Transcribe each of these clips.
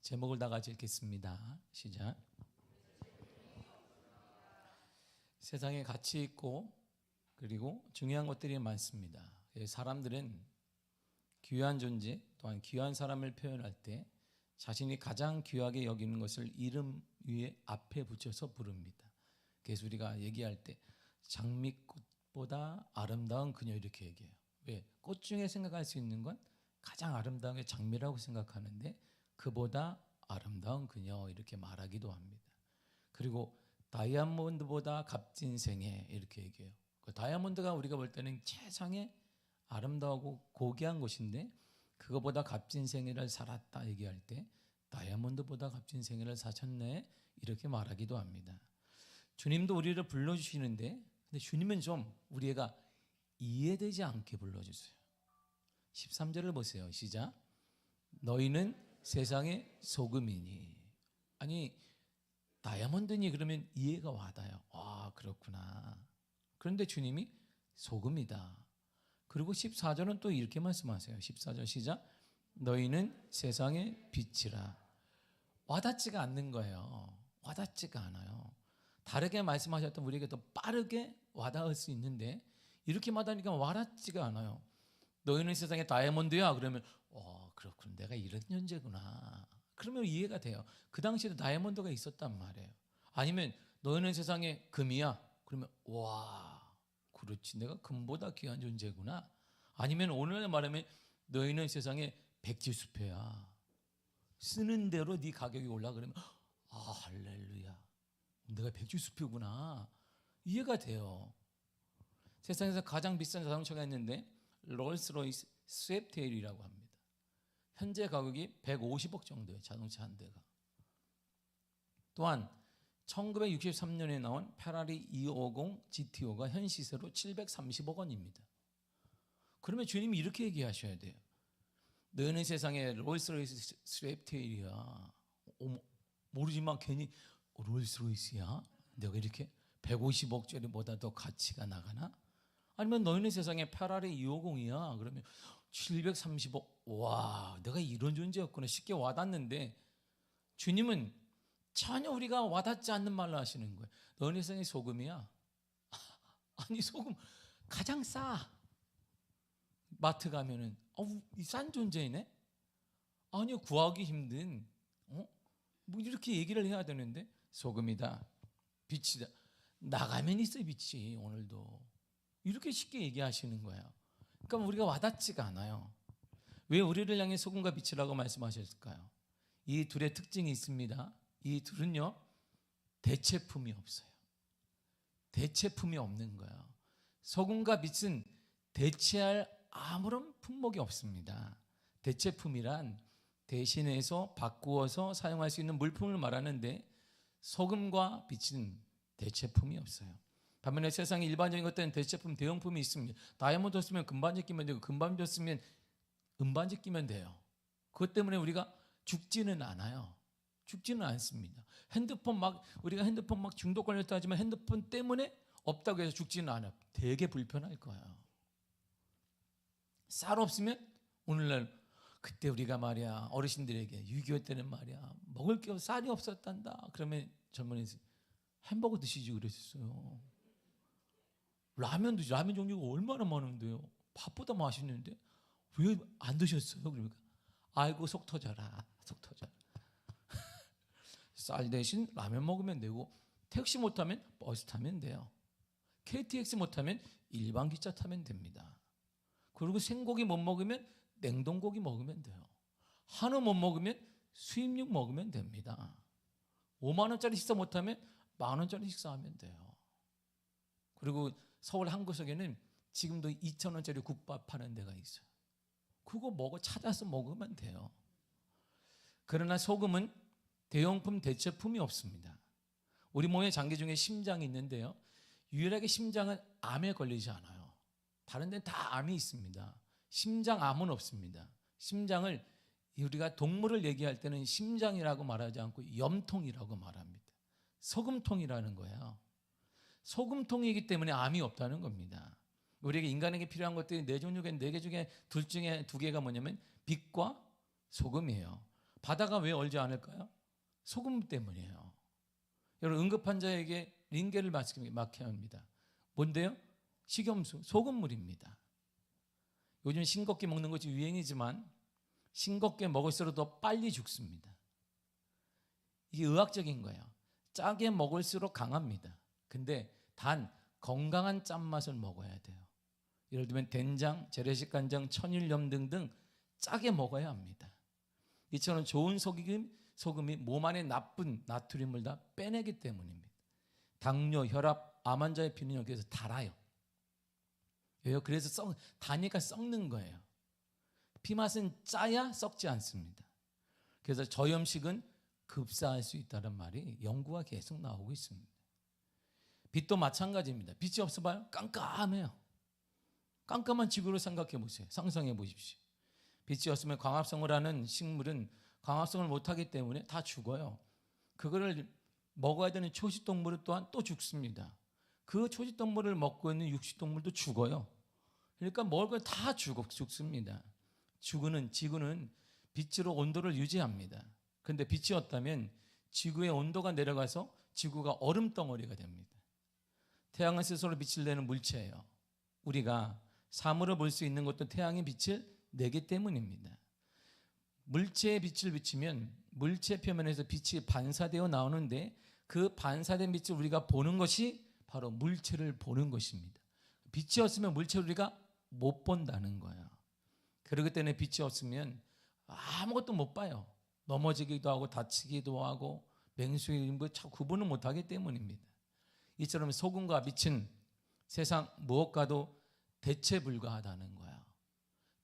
제목을 다 같이 읽겠습니다. 시작. 세상에 가치 있고 그리고 중요한 것들이 많습니다. 사람들은 귀한 존재 또한 귀한 사람을 표현할 때 자신이 가장 귀하게 여기는 것을 이름 위에 앞에 붙여서 부릅니다. 그래서 우리가 얘기할 때 장미꽃보다 아름다운 그녀 이렇게 얘기해요. 왜? 꽃 중에 생각할 수 있는 건 가장 아름다운 게 장미라고 생각하는데 그보다 아름다운 그녀 이렇게 말하기도 합니다. 그리고 다이아몬드보다 값진 생애 이렇게 얘기해요. 그 다이아몬드가 우리가 볼 때는 세상에 아름다우고 고귀한 것인데 그거보다 값진 생애를 살았다 얘기할 때 다이아몬드보다 값진 생애를 사셨네 이렇게 말하기도 합니다. 주님도 우리를 불러주시는데 근데 주님은 좀 우리가 이해되지 않게 불러주세요. 13절을 보세요. 시작. 너희는 세상의 소금이니. 아니 다이아몬드니 그러면 이해가 와닿아요. 아 그렇구나. 그런데 주님이 소금이다. 그리고 14절은 또 이렇게 말씀하세요. 14절 시작. 너희는 세상의 빛이라. 와닿지가 않는 거예요. 와닿지가 않아요. 다르게 말씀하셨던 우리에게 더 빠르게 와닿을 수 있는데 이렇게 말하니까 와닿지가 않아요. 너희는 세상의 다이아몬드야. 그러면 그렇군. 내가 이런 존재구나. 그러면 이해가 돼요. 그 당시에도 다이아몬드가 있었단 말이에요. 아니면 너희는 세상의 금이야. 그러면 와 그렇지 내가 금보다 귀한 존재구나. 아니면 오늘 말하면 너희는 세상의 백지수표야. 쓰는 대로 네 가격이 올라 그러면 할렐루야 내가 백지수표구나. 이해가 돼요. 세상에서 가장 비싼 자동차가 있는데 롤스로이스 스왑테일이라고 합니다. 현재 가격이 150억 정도예요. 자동차 한 대가. 또한 1963년에 나온 페라리 250 GTO가 현 시세로 730억 원입니다. 그러면 주님이 이렇게 얘기하셔야 돼요. 너는 세상에 롤스로이스 스왑테일이야. 모르지만 괜히 롤스로이스야? 내가 이렇게 150억짜리보다 더 가치가 나가나? 아니면 너희는 세상에 페라리 250이야. 그러면 730억. 와 내가 이런 존재였구나. 쉽게 와닿는데 주님은 전혀 우리가 와닿지 않는 말로 하시는 거예요. 너희 세상에 소금이야. 아니 소금 가장 싸. 마트 가면은 이 싼 존재이네. 아니요 구하기 힘든 뭐 이렇게 얘기를 해야 되는데 소금이다. 빛이다. 나가면 있어요 빛이. 오늘도 이렇게 쉽게 얘기하시는 거예요. 그러니까 우리가 와닿지가 않아요. 왜 우리를 향해 소금과 빛이라고 말씀하셨을까요? 이 둘의 특징이 있습니다. 이 둘은요 대체품이 없어요. 대체품이 없는 거예요. 소금과 빛은 대체할 아무런 품목이 없습니다. 대체품이란 대신해서 바꾸어서 사용할 수 있는 물품을 말하는데 소금과 빛은 대체품이 없어요. 반면에 세상에 일반적인 것들은 대체품, 대용품이 있습니다. 다이아몬드 쓰면 금반지 끼면 되고 금반지 쓰면 은반지 끼면 돼요. 그것 때문에 우리가 죽지는 않아요. 죽지는 않습니다. 우리가 핸드폰 막 중독 걸렸다 하지만 핸드폰 때문에 없다고 해서 죽지는 않아요. 되게 불편할 거예요. 쌀 없으면 오늘날 그때 우리가 말이야 어르신들에게 6.25 때는 말이야 먹을 게 쌀이 없었단다. 그러면 젊은이 햄버거 드시지 그랬어요. 라면 종류가 얼마나 많은데요. 밥보다 맛있는데 왜 안 드셨어요? 그러니까 아이고 속 터져라. 쌀 대신 라면 먹으면 되고 택시 못 타면 버스 타면 돼요. KTX 못 타면 일반 기차 타면 됩니다. 그리고 생고기 못 먹으면 냉동고기 먹으면 돼요. 한우 못 먹으면 수입육 먹으면 됩니다. 5만 원짜리 식사 못 하면 만 원짜리 식사하면 돼요. 그리고 서울 한 구석에는 지금도 2천 원짜리 국밥 파는 데가 있어요. 그거 찾아서 먹으면 돼요. 그러나 소금은 대용품, 대체품이 없습니다. 우리 몸의 장기 중에 심장이 있는데요. 유일하게 심장은 암에 걸리지 않아요. 다른 데는 다 암이 있습니다. 심장암은 없습니다. 심장을 우리가 동물을 얘기할 때는 심장이라고 말하지 않고 염통이라고 말합니다. 소금통이라는 거예요. 소금통이기 때문에 암이 없다는 겁니다. 우리에게 인간에게 필요한 것들이 네 종류가 4개 중에 둘 중에 2개가 뭐냐면 빛과 소금이에요. 바다가 왜 얼지 않을까요? 소금 때문이에요. 여러분, 응급환자에게 링겔을 맡겨야 합니다. 뭔데요? 식염수, 소금물입니다. 요즘 싱겁게 먹는 것이 유행이지만 싱겁게 먹을수록 더 빨리 죽습니다. 이게 의학적인 거예요. 짜게 먹을수록 강합니다. 근데 단 건강한 짠맛을 먹어야 돼요. 예를 들면 된장, 재래식 간장, 천일염 등등 짜게 먹어야 합니다. 이처럼 좋은 소금이 몸 안에 나쁜 나트륨을 다 빼내기 때문입니다. 당뇨, 혈압, 암 환자의 피는 여기에서 달아요. 왜요? 그래서 다니까 썩는 거예요. 피맛은 짜야 썩지 않습니다. 그래서 저염식은 급사할 수 있다는 말이 연구가 계속 나오고 있습니다. 빛도 마찬가지입니다. 빛이 없어봐요? 깜깜해요. 깜깜한 지구를 생각해 보세요. 상상해 보십시오. 빛이 없으면 광합성을 하는 식물은 광합성을 못하기 때문에 다 죽어요. 그거를 먹어야 되는 초식동물은 또한 또 죽습니다. 그 초식동물을 먹고 있는 육식동물도 죽어요. 그러니까 먹을 걸 다 죽습니다. 지구는 빛으로 온도를 유지합니다. 그런데 빛이 없다면 지구의 온도가 내려가서 지구가 얼음덩어리가 됩니다. 태양은 스스로 빛을 내는 물체예요. 우리가 사물을 볼 수 있는 것도 태양의 빛을 내기 때문입니다. 물체에 빛을 비치면 물체 표면에서 빛이 반사되어 나오는데 그 반사된 빛을 우리가 보는 것이 바로 물체를 보는 것입니다. 빛이 없으면 물체를 우리가 못 본다는 거예요. 그렇기 때문에 빛이 없으면 아무것도 못 봐요. 넘어지기도 하고 다치기도 하고 맹수인 거 참 구분을 못하기 때문입니다. 이처럼 소금과 빛은 세상 무엇과도 대체 불가하다는 거야.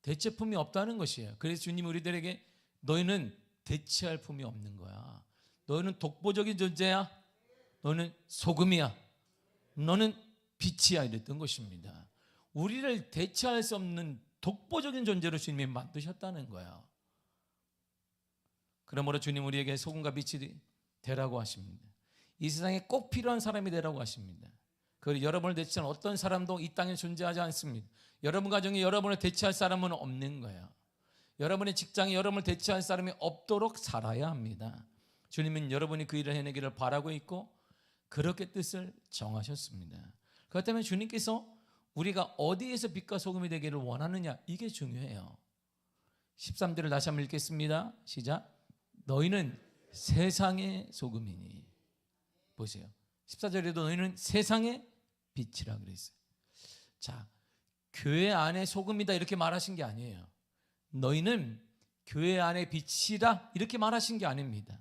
대체품이 없다는 것이에요. 그래서 주님이 우리들에게 너희는 대체할 품이 없는 거야. 너희는 독보적인 존재야. 너는 소금이야. 너는 빛이야 이랬던 것입니다. 우리를 대체할 수 없는 독보적인 존재로 주님이 만드셨다는 거야. 그러므로 주님 우리에게 소금과 빛이 되라고 하십니다. 이 세상에 꼭 필요한 사람이 되라고 하십니다. 그리고 여러분을 대체하는 어떤 사람도 이 땅에 존재하지 않습니다. 여러분 가정에 여러분을 대체할 사람은 없는 거예요. 여러분의 직장에 여러분을 대체할 사람이 없도록 살아야 합니다. 주님은 여러분이 그 일을 해내기를 바라고 있고 그렇게 뜻을 정하셨습니다. 그렇기 때문에 주님께서 우리가 어디에서 빛과 소금이 되기를 원하느냐 이게 중요해요. 13절을 다시 한번 읽겠습니다. 시작. 너희는 세상의 소금이니. 보세요. 14절에도 너희는 세상의 빛이라 그랬어요. 자, 교회 안에 소금이다 이렇게 말하신 게 아니에요. 너희는 교회 안에 빛이라 이렇게 말하신 게 아닙니다.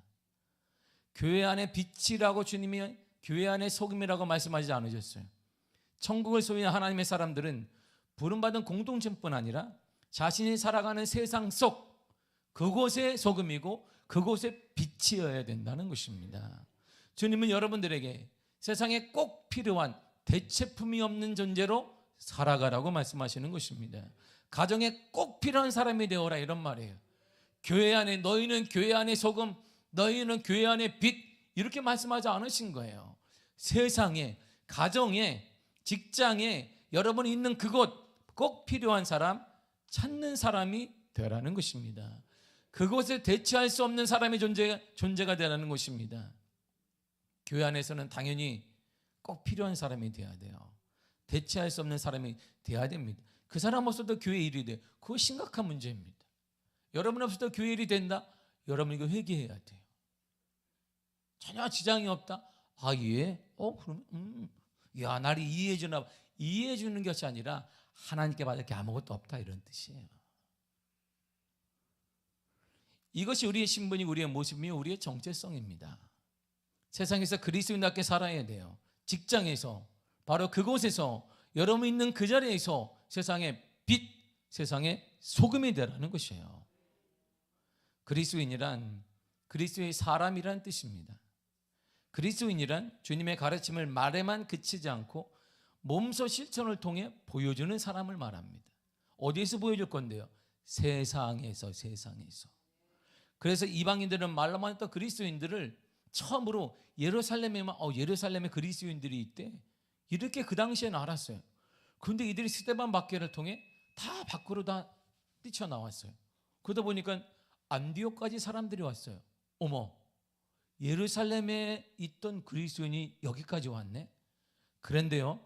교회 안에 빛이라고 주님이 교회 안에 소금이라고 말씀하지 않으셨어요. 천국을 소유한 하나님의 사람들은 부름받은 공동체뿐 아니라 자신이 살아가는 세상 속 그곳의 소금이고 그곳의 빛이어야 된다는 것입니다. 주님은 여러분들에게 세상에 꼭 필요한 대체품이 없는 존재로 살아가라고 말씀하시는 것입니다. 가정에 꼭 필요한 사람이 되어라 이런 말이에요. 교회 안에 너희는 교회 안에 소금, 너희는 교회 안에 빛 이렇게 말씀하지 않으신 거예요. 세상에, 가정에, 직장에 여러분이 있는 그곳 꼭 필요한 사람 찾는 사람이 되라는 것입니다. 그곳에 대체할 수 없는 사람의 존재가 되라는 것입니다. 교회 안에서는 당연히 꼭 필요한 사람이 돼야 돼요. 대체할 수 없는 사람이 돼야 됩니다. 그 사람 없어도 교회 일이 돼요. 그거 심각한 문제입니다. 여러분 없어도 교회 일이 된다? 여러분 이거 회개해야 돼요. 전혀 지장이 없다? 아 예? 그러면 야 나를 이해해 주나? 이해해 주는 것이 아니라 하나님께 받을 게 아무것도 없다 이런 뜻이에요. 이것이 우리의 신분이 우리의 모습이 우리의 정체성입니다. 세상에서 그리스도인답게 살아야 돼요. 직장에서 바로 그곳에서 여러분 있는 그 자리에서 세상의 빛, 세상의 소금이 되라는 것이에요. 그리스도인이란 그리스도의 사람이란 뜻입니다. 그리스도인이란 주님의 가르침을 말에만 그치지 않고 몸소 실천을 통해 보여주는 사람을 말합니다. 어디에서 보여줄 건데요? 세상에서. 그래서 이방인들은 말로만 했던 그리스도인들을 처음으로 예루살렘에 그리스도인들이 있대. 이렇게 그 당시에는 알았어요. 그런데 이들이 스데반 박해를 통해 다 밖으로 다 뛰쳐나왔어요. 그러다 보니까 안디옥까지 사람들이 왔어요. 어머, 예루살렘에 있던 그리스도인이 여기까지 왔네. 그런데요,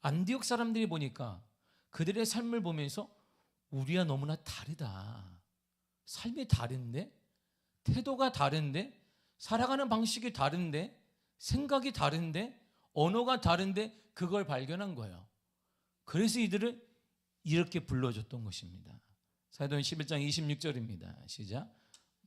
안디옥 사람들이 보니까 그들의 삶을 보면서 우리와 너무나 다르다. 삶이 다른데, 태도가 다른데, 살아가는 방식이 다른데, 생각이 다른데, 언어가 다른데, 그걸 발견한 거예요. 그래서 이들을 이렇게 불러줬던 것입니다. 사도행 11장 26절입니다. 시작.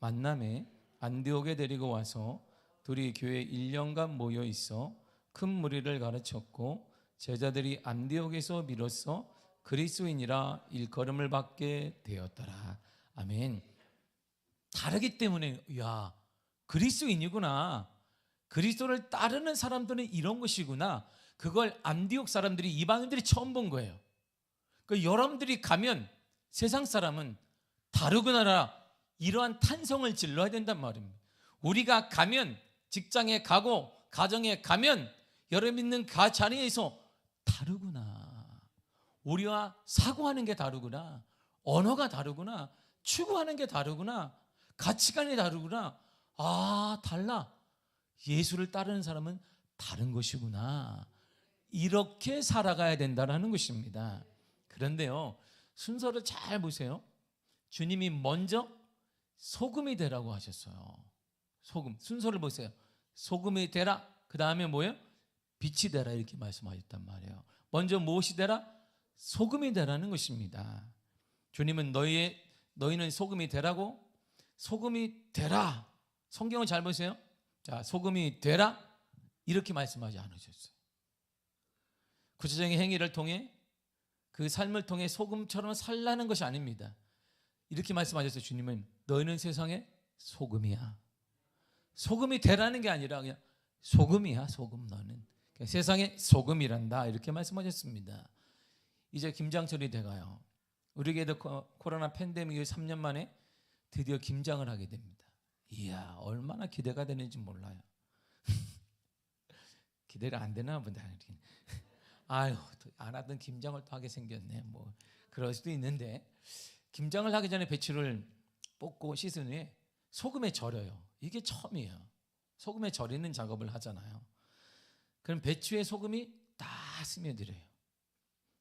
만남에 안디옥에 데리고 와서 둘이 교회 1년간 모여 있어 큰 무리를 가르쳤고 제자들이 안디옥에서 비로소 그리스도인이라 일컬음을 받게 되었더라. 아멘. 다르기 때문에 야, 그리스도인이구나. 그리스도를 따르는 사람들은 이런 것이구나. 그걸 안디옥 사람들이, 이방인들이 처음 본 거예요. 여러분들이 가면 세상 사람은 다르구나라 이러한 탄성을 질러야 된단 말입니다. 우리가 가면, 직장에 가고 가정에 가면 여러분 있는 그 자리에서 다르구나. 우리와 사고하는 게 다르구나. 언어가 다르구나. 추구하는 게 다르구나. 가치관이 다르구나. 아, 달라. 예수를 따르는 사람은 다른 것이구나. 이렇게 살아가야 된다는 것입니다. 그런데요, 순서를 잘 보세요. 주님이 먼저 소금이 되라고 하셨어요. 소금, 순서를 보세요. 소금이 되라. 그 다음에 뭐예요? 빛이 되라 이렇게 말씀하셨단 말이에요. 먼저 무엇이 되라? 소금이 되라는 것입니다. 주님은 너희는 소금이 되라고, 소금이 되라. 성경을 잘 보세요. 자, 소금이 되라 이렇게 말씀하지 않으셨어요. 구체적인 행위를 통해 그 삶을 통해 소금처럼 살라는 것이 아닙니다. 이렇게 말씀하셨어요. 주님은 너희는 세상의 소금이야. 소금이 되라는 게 아니라 그냥 소금이야. 소금 너는 세상의 소금이란다 이렇게 말씀하셨습니다. 이제 김장철이 돼가요. 우리에게도 코로나 팬데믹 3년 만에 드디어 김장을 하게 됩니다. 이야, 얼마나 기대가 되는지 몰라요. 기대가 안 되나 보다. 아유, 안 하던 김장을 또 하게 생겼네. 뭐 그럴 수도 있는데, 김장을 하기 전에 배추를 뽑고 씻은 후에 소금에 절여요. 이게 처음이에요. 소금에 절이는 작업을 하잖아요. 그럼 배추에 소금이 다 스며들어요.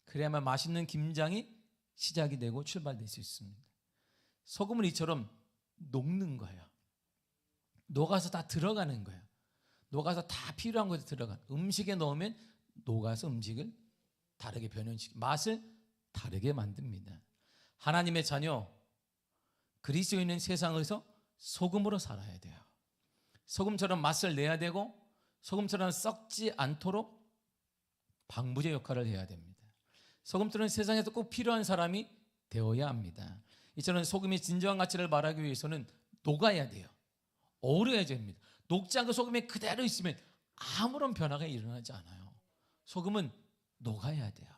그래야만 맛있는 김장이 시작이 되고 출발될 수 있습니다. 소금은 이처럼 녹는 거예요. 녹아서 다 들어가는 거예요. 녹아서 다 필요한 것에 들어가. 음식에 넣으면 녹아서 음식을 다르게 변형시키고 맛을 다르게 만듭니다. 하나님의 자녀 그리스도인은 세상에서 소금으로 살아야 돼요. 소금처럼 맛을 내야 되고 소금처럼 썩지 않도록 방부제 역할을 해야 됩니다. 소금처럼 세상에서 꼭 필요한 사람이 되어야 합니다. 이처럼 소금의 진정한 가치를 말하기 위해서는 녹아야 돼요. 어우러야 됩니다. 녹지 않고 소금이 그대로 있으면 아무런 변화가 일어나지 않아요. 소금은 녹아야 돼요.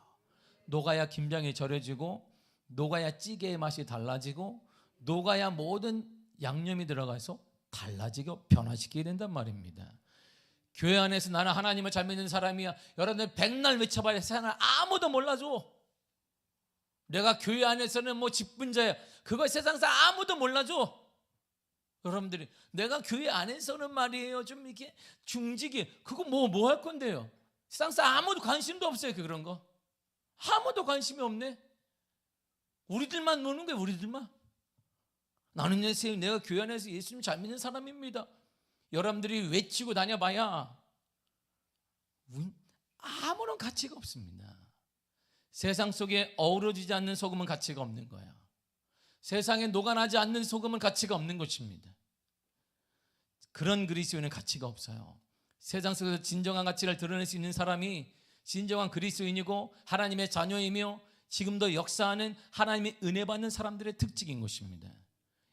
녹아야 김장이 절여지고, 녹아야 찌개의 맛이 달라지고, 녹아야 모든 양념이 들어가서 달라지고 변화시키게 된단 말입니다. 교회 안에서 나는 하나님을 잘 믿는 사람이야. 여러분들 백날 외쳐봐야 세상을 아무도 몰라줘. 내가 교회 안에서는 뭐 직분자야. 그걸 세상에서 아무도 몰라줘. 여러분들이 내가 교회 안에서는 말이에요 좀 이렇게 중직이, 그거 뭐 할 건데요? 세상에서 아무도 관심도 없어요. 그런 거 아무도 관심이 없네. 우리들만 노는 거예요. 우리들만. 나는 내가 교회 안에서 예수님 잘 믿는 사람입니다. 여러분들이 외치고 다녀봐야 아무런 가치가 없습니다. 세상 속에 어우러지지 않는 소금은 가치가 없는 거예요. 세상에 녹아나지 않는 소금은 가치가 없는 것입니다. 그런 그리스도인은 가치가 없어요. 세상 속에서 진정한 가치를 드러낼 수 있는 사람이 진정한 그리스도인이고 하나님의 자녀이며 지금도 역사하는 하나님의 은혜 받는 사람들의 특징인 것입니다.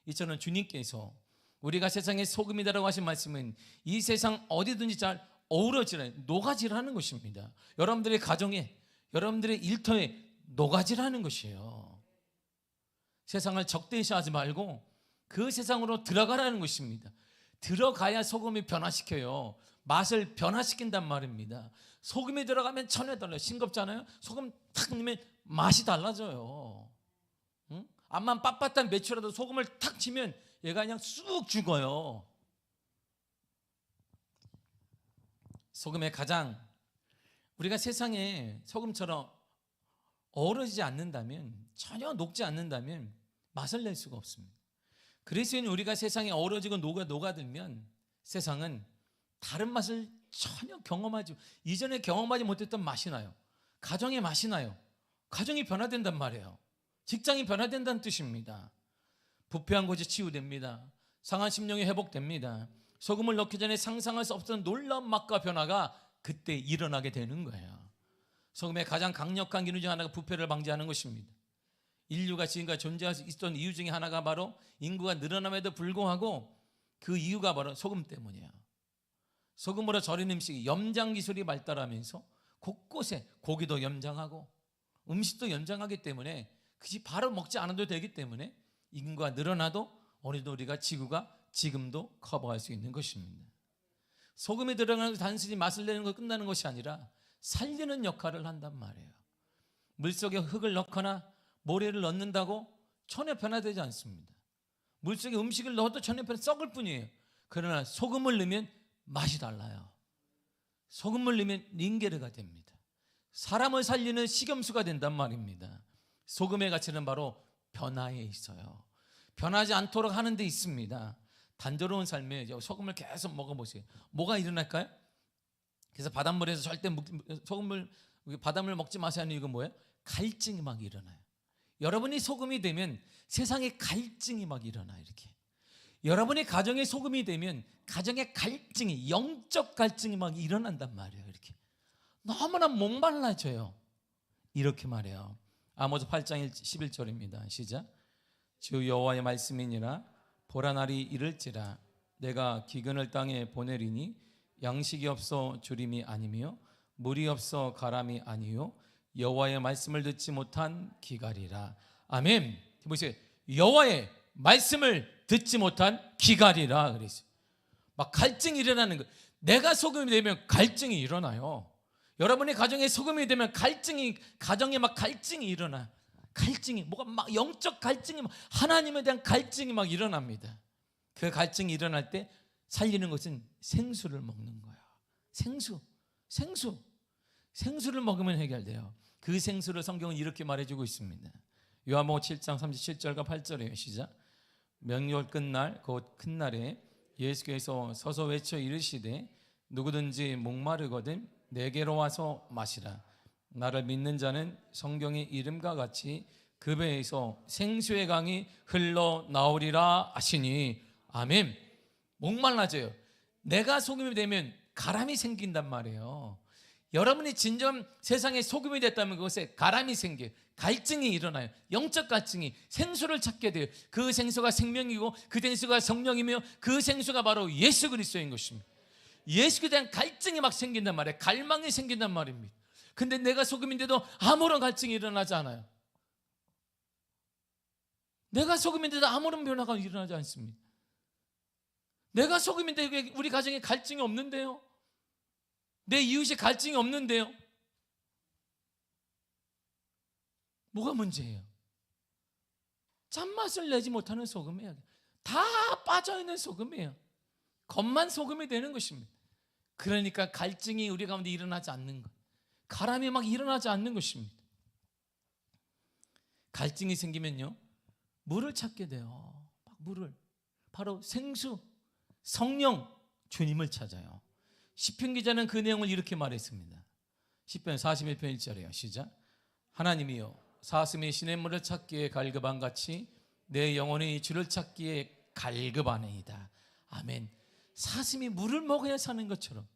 이처럼 주님께서 우리가 세상의 소금이다라고 하신 말씀은 이 세상 어디든지 잘 어우러지라, 녹아지라는 것입니다. 여러분들의 가정에, 여러분들의 일터에 녹아지라는 것이에요. 세상을 적대시하지 말고 그 세상으로 들어가라는 것입니다. 들어가야 소금이 변화시켜요. 맛을 변화시킨단 말입니다. 소금이 들어가면 전혀 달라요. 싱겁잖아요. 소금 탁 넣으면 맛이 달라져요. 응? 암만 빳빳한 배추라도 소금을 탁 치면 얘가 그냥 쑥 죽어요. 소금의 가장 우리가 세상에 소금처럼 어우러지지 않는다면, 전혀 녹지 않는다면 맛을 낼 수가 없습니다. 그래서 우리가 세상에 어우러지고 녹아들면 세상은 다른 맛을 전혀 이전에 경험하지 못했던 맛이 나요. 가정의 맛이 나요. 가정이 변화된단 말이에요. 직장이 변화된다는 뜻입니다. 부패한 곳이 치유됩니다. 상한 심령이 회복됩니다. 소금을 넣기 전에 상상할 수 없었던 놀라운 맛과 변화가 그때 일어나게 되는 거예요. 소금의 가장 강력한 기능 중 하나가 부패를 방지하는 것입니다. 인류가 지금까지 존재할 수 있었던 이유 중에 하나가 바로 인구가 늘어남에도 불구하고 그 이유가 바로 소금 때문이에요. 소금으로 절인 음식이 염장 기술이 발달하면서 곳곳에 고기도 염장하고 음식도 염장하기 때문에 그것이 바로 먹지 않아도 되기 때문에 인구가 늘어나도 어느 정도 우리가 지구가 지금도 커버할 수 있는 것입니다. 소금이 들어가는 것이 단순히 맛을 내는 것 끝나는 것이 아니라 살리는 역할을 한단 말이에요. 물속에 흙을 넣거나 모래를 넣는다고 전혀 변화되지 않습니다. 물속에 음식을 넣어도 전혀 썩을 뿐이에요. 그러나 소금을 넣으면 맛이 달라요. 소금을 넣으면 링게르가 됩니다. 사람을 살리는 식염수가 된단 말입니다. 소금의 가치는 바로 변화에 있어요. 변하지 않도록 하는 데 있습니다. 단조로운 삶에 소금을 계속 먹어보세요. 뭐가 일어날까요? 그래서 바닷물에서 절대 바닷물 먹지 마세요 하는 이유가 뭐예요? 갈증이 막 일어나요. 여러분이 소금이 되면 세상에 갈증이 막 일어나요. 이렇게 여러분이 가정에 소금이 되면 가정의 갈증이, 영적 갈증이 막 일어난단 말이에요. 이렇게 너무나 목말라져요. 이렇게 말해요. 아모스 8장 11절입니다. 시작. 주 여호와의 말씀이니라. 보라 날이 이를지라 내가 기근을 땅에 보내리니 양식이 없어 주림이 아니며 물이 없어 가람이 아니요 여호와의 말씀을 듣지 못한 기갈이라. 아멘. 보세요. 여호와의 말씀을 듣지 못한 기갈이라 그랬어요. 막 갈증이 일어나는 거예요. 내가 소금이 되면 갈증이 일어나요. 여러분의 가정에 소금이 되면 가정에 막 갈증이 일어나. 갈증이 뭐가 막 영적 갈증이 하나님에 대한 갈증이 막 일어납니다. 그 갈증이 일어날 때 살리는 것은 생수를 먹는 거야. 생수를 먹으면 해결돼요. 그 생수를 성경은 이렇게 말해주고 있습니다. 요한복음 7장 37절과 8절이에요. 시작. 명절 끝날 곧 큰 날에 예수께서 서서 외쳐 이르시되 누구든지 목마르거든 내게로 와서 마시라. 나를 믿는 자는 성경의 이름과 같이 그 배에서 생수의 강이 흘러나오리라 하시니. 아멘. 목말라져요. 내가 소금이 되면 가람이 생긴단 말이에요. 여러분이 진정 세상에 소금이 됐다면 그것에 가람이 생겨요. 갈증이 일어나요. 영적 갈증이. 생수를 찾게 돼요. 그 생수가 생명이고 그 생수가 성령이며 그 생수가 바로 예수 그리스도인 것입니다. 예수에 대한 갈증이 막 생긴단 말이에요. 갈망이 생긴단 말입니다. 근데 내가 소금인데도 아무런 갈증이 일어나지 않아요. 내가 소금인데도 아무런 변화가 일어나지 않습니다. 내가 소금인데 우리 가정에 갈증이 없는데요? 내 이웃이 갈증이 없는데요? 뭐가 문제예요? 짠맛을 내지 못하는 소금이에요. 다 빠져있는 소금이에요. 겉만 소금이 되는 것입니다. 그러니까 갈증이 우리 가운데 일어나지 않는 것, 가람이 막 일어나지 않는 것입니다. 갈증이 생기면요 물을 찾게 돼요. 물을, 바로 생수, 성령, 주님을 찾아요. 시편 기자는 그 내용을 이렇게 말했습니다. 시편 41편 1절이에요. 시작. 하나님이여 사슴이 시냇물을 찾기에 갈급한같이 내 영혼이 주를 찾기에 갈급하네이다. 아멘. 사슴이 물을 먹어야 사는 것처럼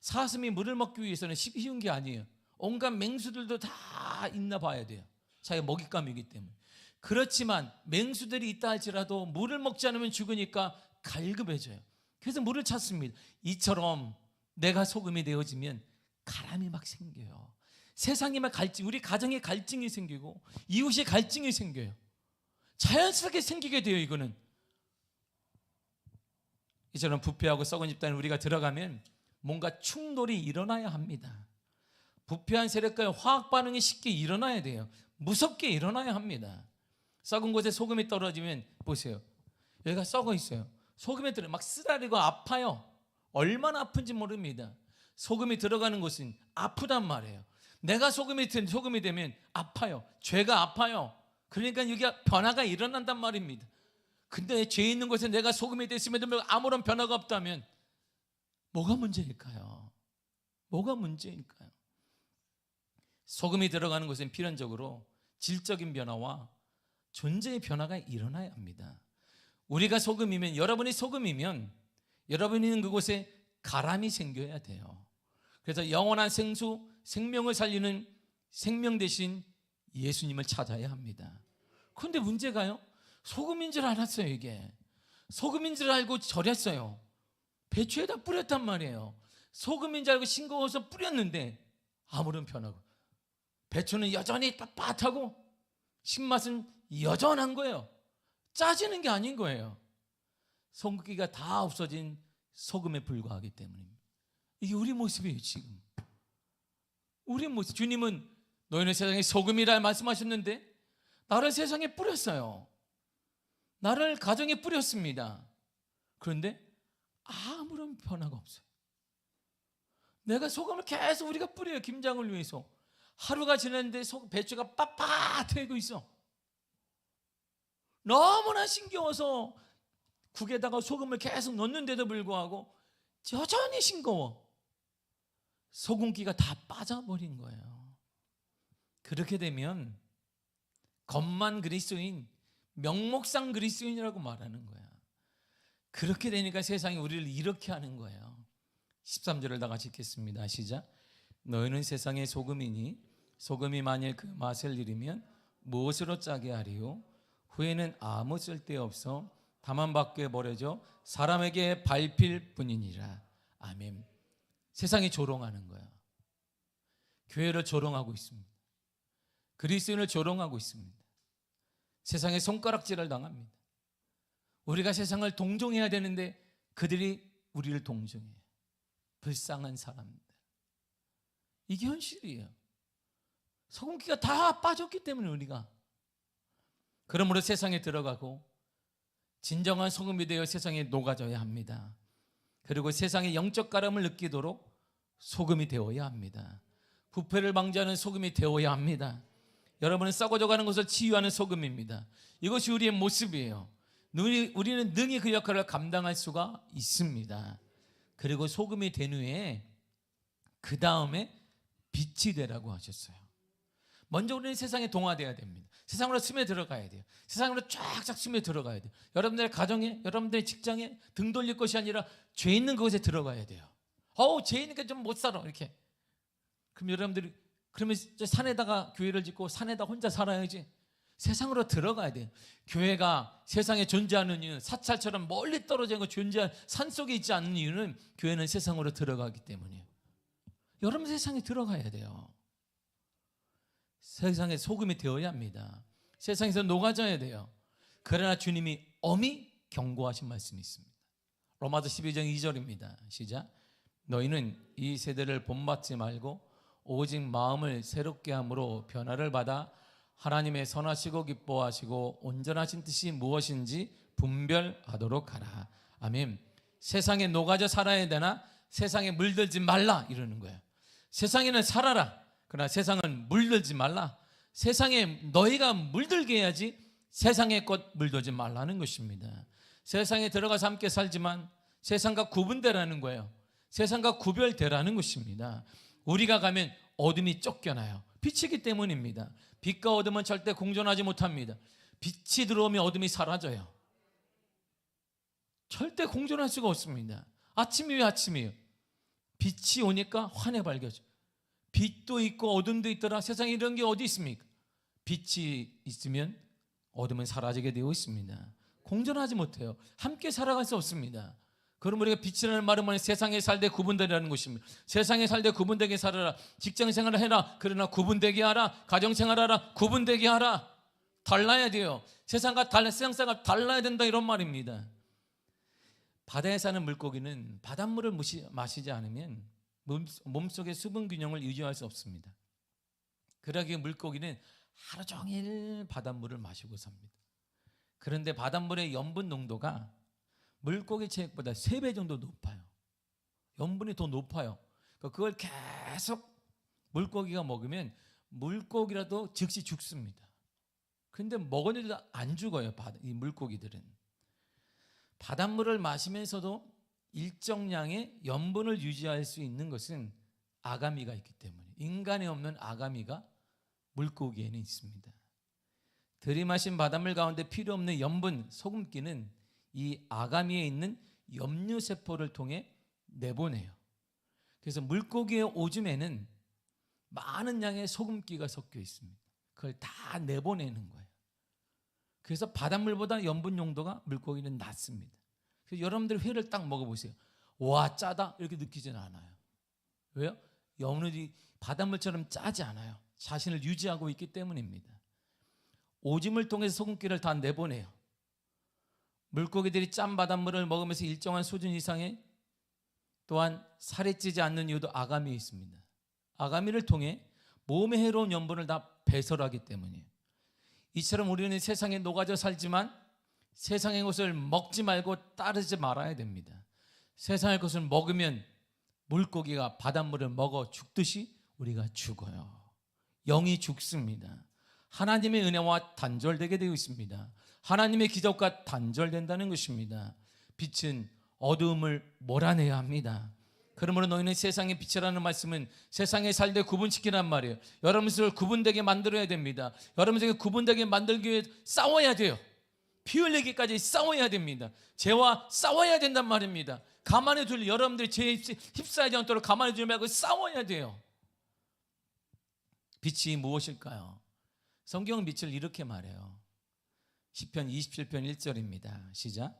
사슴이 물을 먹기 위해서는 쉬운 게 아니에요. 온갖 맹수들도 다 있나 봐야 돼요. 자기가 먹잇감이기 때문에. 그렇지만 맹수들이 있다 할지라도 물을 먹지 않으면 죽으니까 갈급해져요. 그래서 물을 찾습니다. 이처럼 내가 소금이 되어지면 가람이 막 생겨요. 세상에 막 갈증, 우리 가정에 갈증이 생기고 이웃에 갈증이 생겨요. 자연스럽게 생기게 돼요. 이거는 이처럼 부패하고 썩은 집단에 우리가 들어가면 뭔가 충돌이 일어나야 합니다. 부패한 세력과의 화학 반응이 쉽게 일어나야 돼요. 무섭게 일어나야 합니다. 썩은 곳에 소금이 떨어지면 보세요. 여기가 썩어 있어요. 소금이 들어 막 쓰다리고 아파요. 얼마나 아픈지 모릅니다. 소금이 들어가는 곳은 아프단 말이에요. 내가 소금이 되면 아파요. 죄가 아파요. 그러니까 여기가 변화가 일어난단 말입니다. 근데 죄 있는 곳에 내가 소금이 됐음에도 아무런 변화가 없다면 뭐가 문제일까요? 뭐가 문제일까요? 소금이 들어가는 곳은 필연적으로 질적인 변화와 존재의 변화가 일어나야 합니다. 우리가 소금이면, 여러분이 소금이면 여러분이 있는 그곳에 가람이 생겨야 돼요. 그래서 영원한 생수, 생명을 살리는 생명 대신 예수님을 찾아야 합니다. 그런데 문제가요, 소금인 줄 알았어요. 이게 소금인 줄 알고 절였어요. 배추에다 뿌렸단 말이에요. 소금인 줄 알고 싱거워서 뿌렸는데 아무런 변화가, 배추는 여전히 빳빳하고 신맛은 여전한 거예요. 짜지는 게 아닌 거예요. 성기가 다 없어진 소금에 불과하기 때문입니다. 이게 우리 모습이에요. 지금 우리 모습. 주님은 너희는 세상의 소금이라 말씀하셨는데 나를 세상에 뿌렸어요. 나를 가정에 뿌렸습니다. 그런데 아무런 변화가 없어요. 내가 소금을 계속 우리가 뿌려요. 김장을 위해서. 하루가 지났는데 배추가 빳빳해지고 있어. 너무나 싱거워서 국에다가 소금을 계속 넣는데도 불구하고 여전히 싱거워. 소금기가 다 빠져버린 거예요. 그렇게 되면 겉만 그리스도인, 명목상 그리스도인이라고 말하는 거야. 그렇게 되니까 세상이 우리를 이렇게 하는 거예요. 13절을 다 같이 읽겠습니다. 시작. 너희는 세상의 소금이니 소금이 만일 그 맛을 잃으면 무엇으로 짜게 하리요? 후에는 아무 쓸데없어 다만 밖에 버려져 사람에게 밟힐 뿐이니라. 아멘. 세상이 조롱하는 거야. 교회를 조롱하고 있습니다. 그리스도인을 조롱하고 있습니다. 세상에 손가락질을 당합니다. 우리가 세상을 동정해야 되는데 그들이 우리를 동정해요. 불쌍한 사람들. 이게 현실이에요. 소금기가 다 빠졌기 때문에 우리가. 그러므로 세상에 들어가고 진정한 소금이 되어 세상에 녹아져야 합니다. 그리고 세상의 영적 가람을 느끼도록 소금이 되어야 합니다. 부패를 방지하는 소금이 되어야 합니다. 여러분은 썩어져가는 것을 치유하는 소금입니다. 이것이 우리의 모습이에요. 우리는 능히 그 역할을 감당할 수가 있습니다. 그리고 소금이 된 후에 그 다음에 빛이 되라고 하셨어요. 먼저 우리는 세상에 동화되어야 됩니다. 세상으로 스며 들어가야 돼요. 세상으로 쫙쫙 스며 들어가야 돼요. 여러분들의 가정에, 여러분들의 직장에 등 돌릴 것이 아니라 죄 있는 그곳에 들어가야 돼요. 죄 있으니까 좀 못 살아 이렇게. 그럼 여러분들이 그러면 산에다가 교회를 짓고 산에다 혼자 살아야지. 세상으로 들어가야 돼요. 교회가 세상에 존재하는 이유는, 사찰처럼 멀리 떨어져 있는 존재한 산 속에 있지 않는 이유는 교회는 세상으로 들어가기 때문이에요. 여러분 세상에 들어가야 돼요. 세상에 소금이 되어야 합니다. 세상에서 녹아져야 돼요. 그러나 주님이 엄히 경고하신 말씀이 있습니다. 로마서 12장 2절입니다. 시작. 너희는 이 세대를 본받지 말고 오직 마음을 새롭게 함으로 변화를 받아 하나님의 선하시고 기뻐하시고 온전하신 뜻이 무엇인지 분별하도록 하라. 아멘. 세상에 녹아져 살아야 되나? 세상에 물들지 말라 이러는 거예요. 세상에는 살아라. 그러나 세상은 물들지 말라. 세상에 너희가 물들게 해야지 세상의 것 물들지 말라는 것입니다. 세상에 들어가서 함께 살지만 세상과 구분되라는 거예요. 세상과 구별되라는 것입니다. 우리가 가면 어둠이 쫓겨나요. 빛이기 때문입니다. 빛과 어둠은 절대 공존하지 못합니다. 빛이 들어오면 어둠이 사라져요. 절대 공존할 수가 없습니다. 아침이에요, 아침이에요. 빛이 오니까 환히 밝아져. 빛도 있고 어둠도 있더라. 세상에 이런 게 어디 있습니까? 빛이 있으면 어둠은 사라지게 되어 있습니다. 공존하지 못해요. 함께 살아갈 수 없습니다. 그럼 우리가 빛이라는 말은 세상에 살되 구분되라는 것입니다. 세상에 살되 구분되게 살아라. 직장생활을 해라. 그러나 구분되게 하라. 가정생활하라. 구분되게 하라. 달라야 돼요. 세상과 세상과 달라야 된다 이런 말입니다. 바다에 사는 물고기는 바닷물을 마시지 않으면 몸속의 수분 균형을 유지할 수 없습니다. 그러기에 물고기는 하루 종일 바닷물을 마시고 삽니다. 그런데 바닷물의 염분 농도가 물고기 체액보다 3배 정도 높아요. 염분이 더 높아요. 그걸 계속 물고기가 먹으면 물고기라도 즉시 죽습니다. 그런데 먹었는데도 안 죽어요. 이 물고기들은. 바닷물을 마시면서도 일정량의 염분을 유지할 수 있는 것은 아가미가 있기 때문에, 인간에 없는 아가미가 물고기에는 있습니다. 들이마신 바닷물 가운데 필요 없는 염분, 소금기는 이 아가미에 있는 염류세포를 통해 내보내요. 그래서 물고기의 오줌에는 많은 양의 소금기가 섞여 있습니다. 그걸 다 내보내는 거예요. 그래서 바닷물보다 염분 용도가 물고기는 낮습니다. 그래서 여러분들 회를 딱 먹어보세요. 와, 짜다 이렇게 느끼지는 않아요. 왜요? 염분이 바닷물처럼 짜지 않아요. 자신을 유지하고 있기 때문입니다. 오줌을 통해서 소금기를 다 내보내요. 물고기들이 짠 바닷물을 먹으면서 일정한 수준 이상의, 또한 살이 찌지 않는 이유도 아가미에 있습니다. 아가미를 통해 몸에 해로운 염분을 다 배설하기 때문이에요. 이처럼 우리는 세상에 녹아져 살지만 세상의 것을 먹지 말고 따르지 말아야 됩니다. 세상의 것을 먹으면 물고기가 바닷물을 먹어 죽듯이 우리가 죽어요. 영이 죽습니다. 하나님의 은혜와 단절되게 되어 있습니다. 하나님의 기적과 단절된다는 것입니다. 빛은 어두움을 몰아내야 합니다. 그러므로 너희는 세상의 빛이라는 말씀은 세상에 살되 구분시키란 말이에요. 여러분을 구분되게 만들어야 됩니다. 여러분에게 구분되게 만들기 위해 싸워야 돼요. 피 흘리기까지 싸워야 됩니다. 죄와 싸워야 된단 말입니다. 가만히 둘, 여러분들이 죄에 휩싸이지 않도록 가만히 두지 말고 싸워야 돼요. 빛이 무엇일까요? 성경은 빛을 이렇게 말해요. 시편 27편 1절입니다. 시작.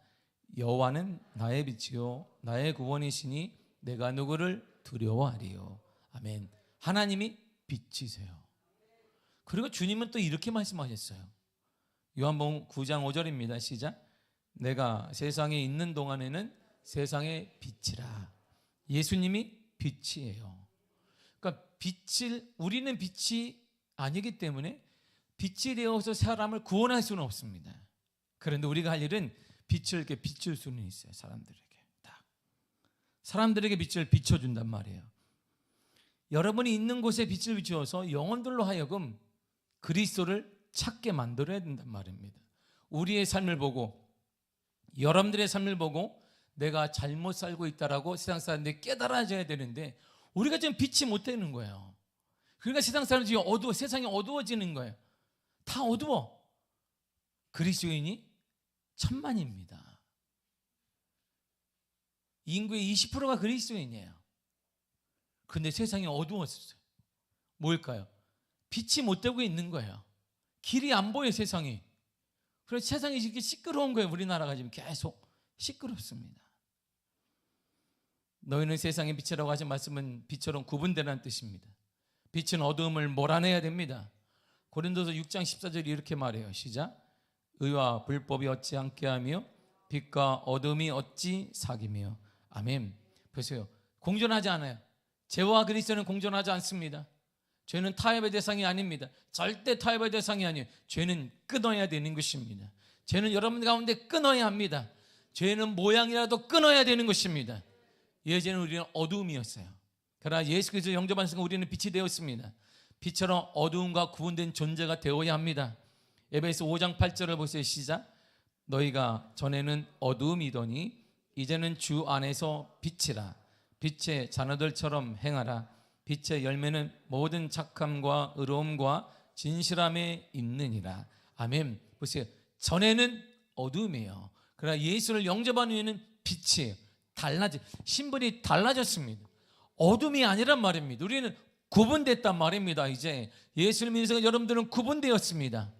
여호와는 나의 빛이요 나의 구원이시니 내가 누구를 두려워하리요. 아멘. 하나님이 빛이세요. 그리고 주님은 또 이렇게 말씀하셨어요. 요한복음 9장 5절입니다. 시작. 내가 세상에 있는 동안에는 세상의 빛이라. 예수님이 빛이에요. 그러니까 우리는 빛이 아니기 때문에 빛이 되어서 사람을 구원할 수는 없습니다. 그런데 우리가 할 일은 빛을 이렇게 비출 수는 있어요. 사람들에게 빛을 비춰준단 말이에요. 여러분이 있는 곳에 빛을 비추어서 영혼들로 하여금 그리스도를 찾게 만들어야 된단 말입니다. 우리의 삶을 보고, 여러분들의 삶을 보고 내가 잘못 살고 있다라고 세상 사람들이 깨달아져야 되는데 우리가 지금 빛이 못 되는 거예요. 그러니까 세상 사람들이 지금 세상이 어두워지는 거예요. 다 어두워. 그리스도인이 1000만입니다. 인구의 20%가 그리스도인이에요. 그런데 세상이 어두웠어요. 뭘까요? 빛이 못 되고 있는 거예요. 길이 안 보여요, 세상이. 그래서 세상이 이렇게 시끄러운 거예요. 우리나라가 지금 계속 시끄럽습니다. 너희는 세상의 빛이라고 하신 말씀은 빛처럼 구분되라는 뜻입니다. 빛은 어두움을 몰아내야 됩니다. 고린도서 6장 14절이 이렇게 말해요. 시작. 의와 불법이 어찌 함께 하며 빛과 어둠이 어찌 사귀며. 아멘. 보세요. 공존하지 않아요. 죄와 그리스도는 공존하지 않습니다. 죄는 타협의 대상이 아닙니다. 절대 타협의 대상이 아니에요. 죄는 끊어야 되는 것입니다. 죄는 여러분 가운데 끊어야 합니다. 죄는 모양이라도 끊어야 되는 것입니다. 예전에 우리는 어두움이었어요. 그러나 예수 그리스도 영접한 순간 우리는 빛이 되었습니다. 빛처럼 어두움과 구분된 존재가 되어야 합니다. 에베소 5장 8절을 보세요. 시작. 너희가 전에는 어두움이더니 이제는 주 안에서 빛이라. 빛의 자녀들처럼 행하라. 빛의 열매는 모든 착함과 의로움과 진실함에 있느니라. 아멘. 보세요. 전에는 어두움이에요. 그러나 예수를 영접한 후에는 빛이에요. 신분이 달라졌습니다. 어둠이 아니란 말입니다. 우리는 구분됐단 말입니다. 이제 예수를 믿는 순간 여러분들은 구분되었습니다.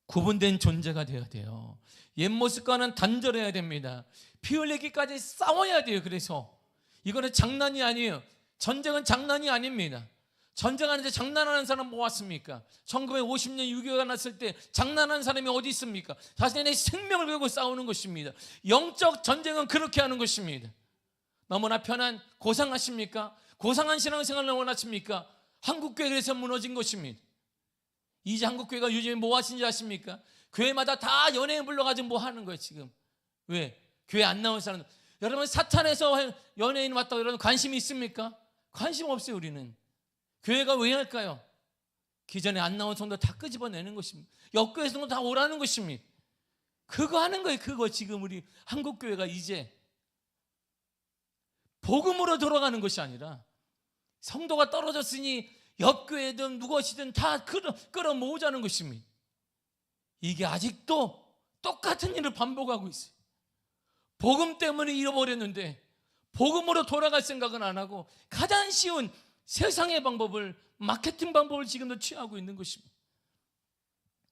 구분된 존재가 되어야 돼요. 옛 모습과는 단절해야 됩니다. 피 흘리기까지 싸워야 돼요. 그래서 이거는 장난이 아니에요. 전쟁은 장난이 아닙니다. 전쟁하는데 장난하는 사람 뭐 왔습니까? 1950년 6.25가 났을 때 장난하는 사람이 어디 있습니까? 자신의 생명을 걸고 싸우는 것입니다. 영적 전쟁은 그렇게 하는 것입니다. 너무나 편한 고상하십니까? 고상한 신앙생활을 원하십니까? 한국교회에서 무너진 것입니다. 이제 한국교회가 요즘에 뭐 하신지 아십니까? 교회마다 다 연예인 불러가지고 뭐 하는 거예요 지금. 왜? 교회 안 나온 사람. 여러분 사탄에서 연예인 왔다고 여러분 관심이 있습니까? 관심 없어요. 우리는. 교회가 왜 할까요? 기존에 안 나온 성도 다 끄집어내는 것입니다. 역교회 성도 다 오라는 것입니다. 그거 하는 거예요. 그거 지금 우리 한국교회가 이제 복음으로 돌아가는 것이 아니라 성도가 떨어졌으니 옆교회든 무엇이든 다 끌어모으자는 것입니다. 이게 아직도 똑같은 일을 반복하고 있어요. 복음 때문에 잃어버렸는데 복음으로 돌아갈 생각은 안 하고 가장 쉬운 세상의 방법을, 마케팅 방법을 지금도 취하고 있는 것입니다.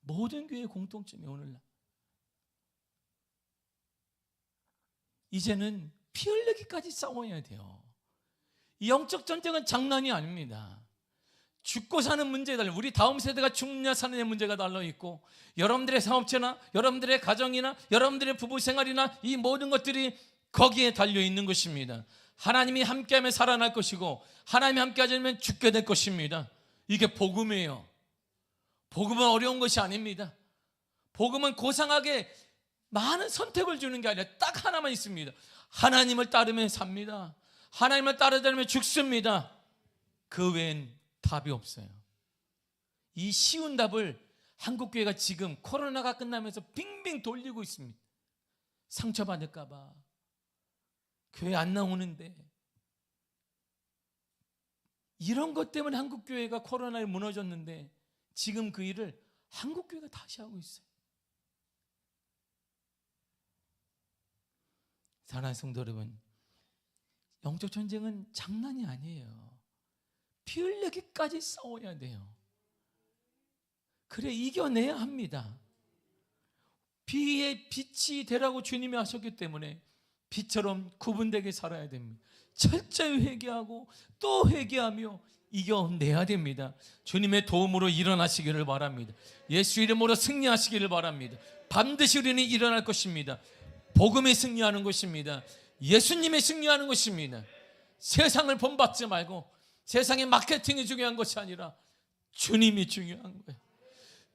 모든 교회의 공통점이 오늘날 이제는 피 흘리기까지 싸워야 돼요. 이 영적 전쟁은 장난이 아닙니다. 죽고 사는 문제에 달려, 우리 다음 세대가 죽느냐 사느냐 문제가 달려있고, 여러분들의 사업체나 여러분들의 가정이나 여러분들의 부부 생활이나 이 모든 것들이 거기에 달려있는 것입니다. 하나님이 함께하면 살아날 것이고 하나님이 함께하지 않으면 죽게 될 것입니다. 이게 복음이에요. 복음은 어려운 것이 아닙니다. 복음은 고상하게 많은 선택을 주는 게 아니라 딱 하나만 있습니다. 하나님을 따르면 삽니다. 하나님을 따르지 않으면 죽습니다. 그 외엔 답이 없어요. 이 쉬운 답을 한국교회가 지금 코로나가 끝나면서 빙빙 돌리고 있습니다. 상처받을까 봐 교회 안 나오는데, 이런 것 때문에 한국교회가 코로나에 무너졌는데 지금 그 일을 한국교회가 다시 하고 있어요. 사랑하는 성도 여러분, 영적 전쟁은 장난이 아니에요. 피 흘리기까지 싸워야 돼요. 그래 이겨내야 합니다. 비의 빛이 되라고 주님이 하셨기 때문에 빛처럼 구분되게 살아야 됩니다. 철저히 회개하고 또 회개하며 이겨내야 됩니다. 주님의 도움으로 일어나시기를 바랍니다. 예수 이름으로 승리하시기를 바랍니다. 반드시 우리는 일어날 것입니다. 복음이 승리하는 것입니다. 예수님이 승리하는 것입니다. 세상을 본받지 말고, 세상의 마케팅이 중요한 것이 아니라 주님이 중요한 거예요.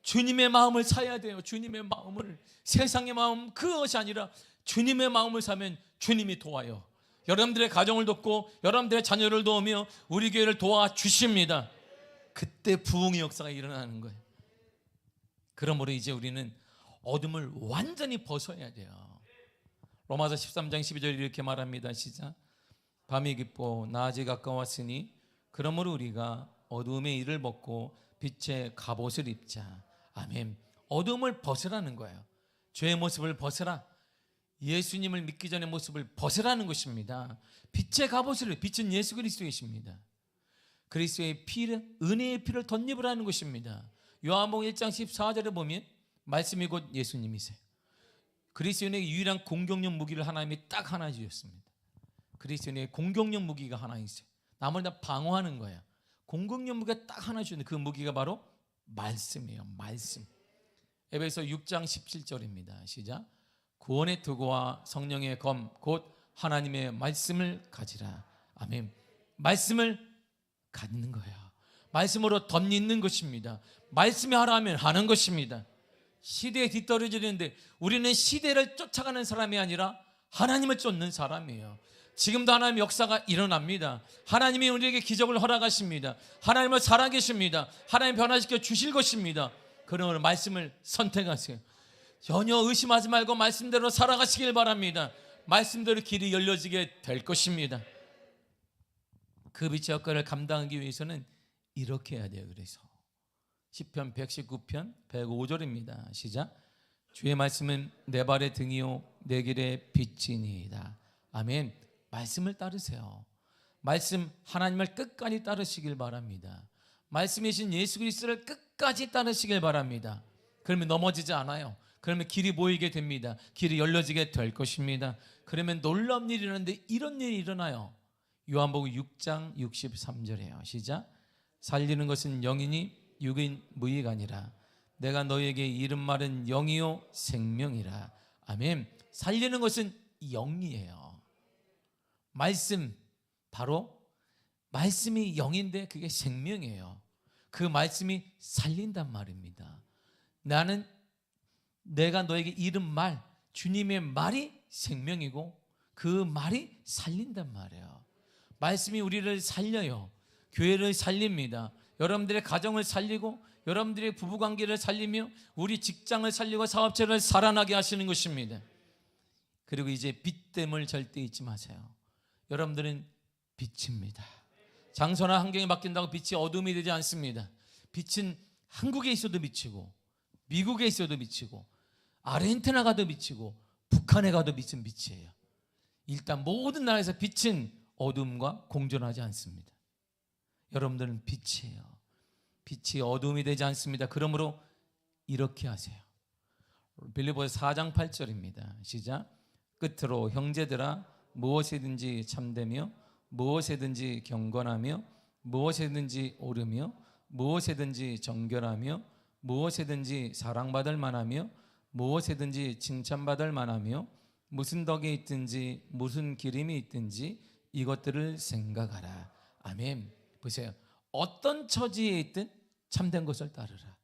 주님의 마음을 사야 돼요. 주님의 마음을, 세상의 마음 그것이 아니라 주님의 마음을 사면 주님이 도와요. 여러분들의 가정을 돕고 여러분들의 자녀를 도우며 우리 교회를 도와주십니다. 그때 부흥의 역사가 일어나는 거예요. 그러므로 이제 우리는 어둠을 완전히 벗어야 돼요. 로마서 13장 12절 이렇게 말합니다. 시작. 밤이 깊고 낮이 가까웠으니 그러므로 우리가 어둠의 일을 벗고 빛의 갑옷을 입자. 아멘. 어둠을 벗으라는 거예요. 죄의 모습을 벗으라. 예수님을 믿기 전의 모습을 벗으라는 것입니다. 빛의 갑옷을, 빛은 예수 그리스도이십니다. 그리스도의 피를, 은혜의 피를 덧입으라는 것입니다. 요한복음 1장 14절에 보면 말씀이 곧 예수님이세요. 그리스도인에게 유일한 공격용 무기를 하나님이 딱 하나 주셨습니다. 그리스도인에게 공격용 무기가 하나 있어요. 나머지 다 방어하는 거예요. 공격용 무기가 딱 하나 주는데 그 무기가 바로 말씀이에요. 말씀. 에베소 6장 17절입니다. 시작. 구원의 도구와 성령의 검 곧 하나님의 말씀을 가지라. 아멘. 말씀을 갖는 거예요. 말씀으로 덧입는 것입니다. 말씀이 하라 하면 하는 것입니다. 시대에 뒤떨어지는데 우리는 시대를 쫓아가는 사람이 아니라 하나님을 쫓는 사람이에요. 지금도 하나님의 역사가 일어납니다. 하나님이 우리에게 기적을 허락하십니다. 하나님을 살아계십니다. 하나님 변화시켜 주실 것입니다. 그러므로 말씀을 선택하세요. 전혀 의심하지 말고 말씀대로 살아가시길 바랍니다. 말씀대로 길이 열려지게 될 것입니다. 그 빛의 역할을 감당하기 위해서는 이렇게 해야 돼요. 그래서 시편 119편 105절입니다. 시작. 주의 말씀은 내 발의 등이요 내 길의 빛이니이다. 아멘. 말씀을 따르세요. 말씀 하나님을 끝까지 따르시길 바랍니다. 말씀이신 예수 그리스도를 끝까지 따르시길 바랍니다. 그러면 넘어지지 않아요. 그러면 길이 보이게 됩니다. 길이 열려지게 될 것입니다. 그러면 놀라운 일이 일어나는데 이런 일이 일어나요. 요한복음 6장 63절이에요. 시작. 살리는 것은 영이니 육인 무익 아니라 내가 너에게 이른 말은 영이요 생명이라. 아멘. 살리는 것은 영이에요. 말씀, 바로 말씀이 영인데 그게 생명이에요. 그 말씀이 살린단 말입니다. 나는 내가 너에게 이른 말, 주님의 말이 생명이고 그 말이 살린단 말이에요. 말씀이 우리를 살려요. 교회를 살립니다. 여러분들의 가정을 살리고 여러분들의 부부관계를 살리며 우리 직장을 살리고 사업체를 살아나게 하시는 것입니다. 그리고 이제 빛됨을 절대 잊지 마세요. 여러분들은 빛입니다. 장소나 환경이 바뀐다고 빛이 어둠이 되지 않습니다. 빛은 한국에 있어도 비치고 미국에 있어도 비치고 아르헨티나 가도 비치고 북한에 가도 비친 빛이에요. 일단 모든 나라에서 빛은 어둠과 공존하지 않습니다. 여러분들은 빛이에요. 빛이 어둠이 되지 않습니다. 그러므로 이렇게 하세요. 빌립보서 4장 8절입니다. 시작. 끝으로 형제들아 무엇이든지 참되며 무엇이든지 경건하며 무엇이든지 옳으며 무엇이든지 정결하며 무엇이든지 사랑받을 만하며 무엇이든지 칭찬받을 만하며 무슨 덕이 있든지 무슨 기림이 있든지 이것들을 생각하라. 아멘. 보세요. 어떤 처지에 있든 참된 것을 따르라.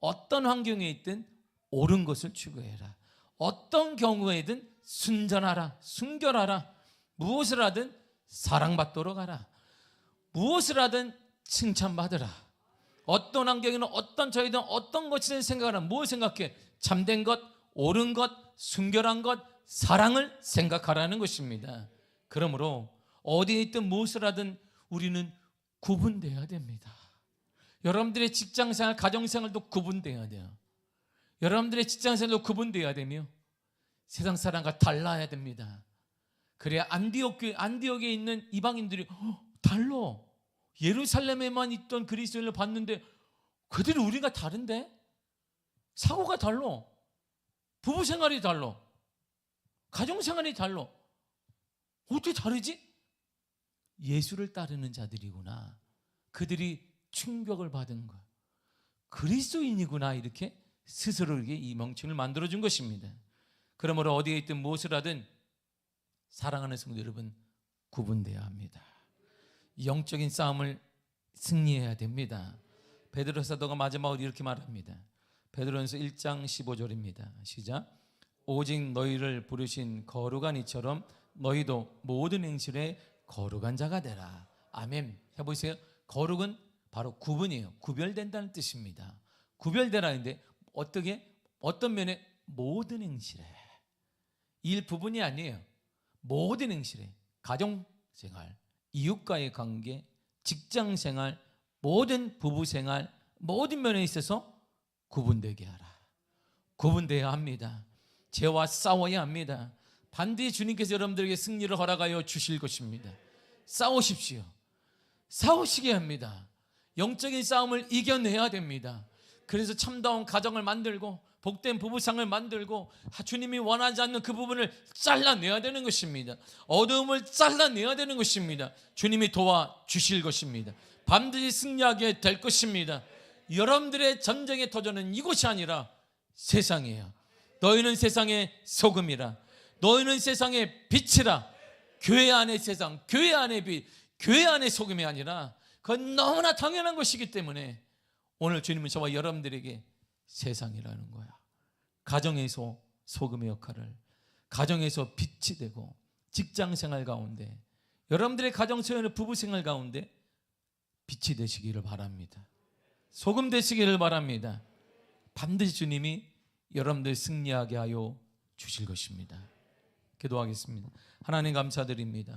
어떤 환경에 있든 옳은 것을 추구해라. 어떤 경우에든 순전하라. 순결하라. 무엇을 하든 사랑받도록 하라. 무엇을 하든 칭찬받으라. 어떤 환경이든 어떤 처지든 어떤 것이든 생각하라. 뭘 생각해? 참된 것, 옳은 것, 순결한 것, 사랑을 생각하라는 것입니다. 그러므로 어디에 있든 무엇을 하든 우리는 구분되어야 됩니다. 여러분들의 직장생활, 가정생활도 구분되어야 돼요. 여러분들의 직장생활도 구분되어야 되며 세상 사람과 달라야 됩니다. 그래야 안디옥에 있는 이방인들이 달라. 예루살렘에만 있던 그리스도인을 봤는데 그들이 우리가 다른데? 사고가 달라. 부부생활이 달라. 가정생활이 달라. 어떻게 다르지? 예수를 따르는 자들이구나. 그들이 충격을 받은 것. 그리스도인이구나. 이렇게 스스로에게 이 명칭을 만들어준 것입니다. 그러므로 어디에 있든 무엇을 하든 사랑하는 성도 여러분, 구분되어야 합니다. 영적인 싸움을 승리해야 됩니다. 베드로 사도가 마지막으로 이렇게 말합니다. 베드로전서 1장 15절입니다. 시작. 오직 너희를 부르신 거룩한 이처럼 너희도 모든 행실에 거룩한 자가 되라. 아멘. 해보세요. 거룩은 바로 구분이에요. 구별된다는 뜻입니다. 구별되라는데 어떻게? 어떤 면에? 모든 행실에. 일부분이 아니에요. 모든 행실에. 가정생활, 이웃과의 관계, 직장생활, 모든 부부생활, 모든 면에 있어서 구분되게 하라. 구분되어야 합니다. 죄와 싸워야 합니다. 반드시 주님께서 여러분들에게 승리를 허락하여 주실 것입니다. 싸우십시오. 싸우시게 합니다. 영적인 싸움을 이겨내야 됩니다. 그래서 참다운 가정을 만들고 복된 부부상을 만들고 주님이 원하지 않는 그 부분을 잘라내야 되는 것입니다. 어두움을 잘라내야 되는 것입니다. 주님이 도와주실 것입니다. 반드시 승리하게 될 것입니다. 여러분들의 전쟁의 터전은 이곳이 아니라 세상이에요. 너희는 세상의 소금이라. 너희는 세상의 빛이라. 교회 안의 세상, 교회 안의 빛, 교회 안의 소금이 아니라 그건 너무나 당연한 것이기 때문에 오늘 주님은 저와 여러분들에게 세상이라는 거야. 가정에서 소금의 역할을, 가정에서 빛이 되고 직장생활 가운데, 여러분들의 가정생활, 부부생활 가운데 빛이 되시기를 바랍니다. 소금 되시기를 바랍니다. 반드시 주님이 여러분들 승리하게 하여 주실 것입니다. 기도하겠습니다. 하나님 감사드립니다.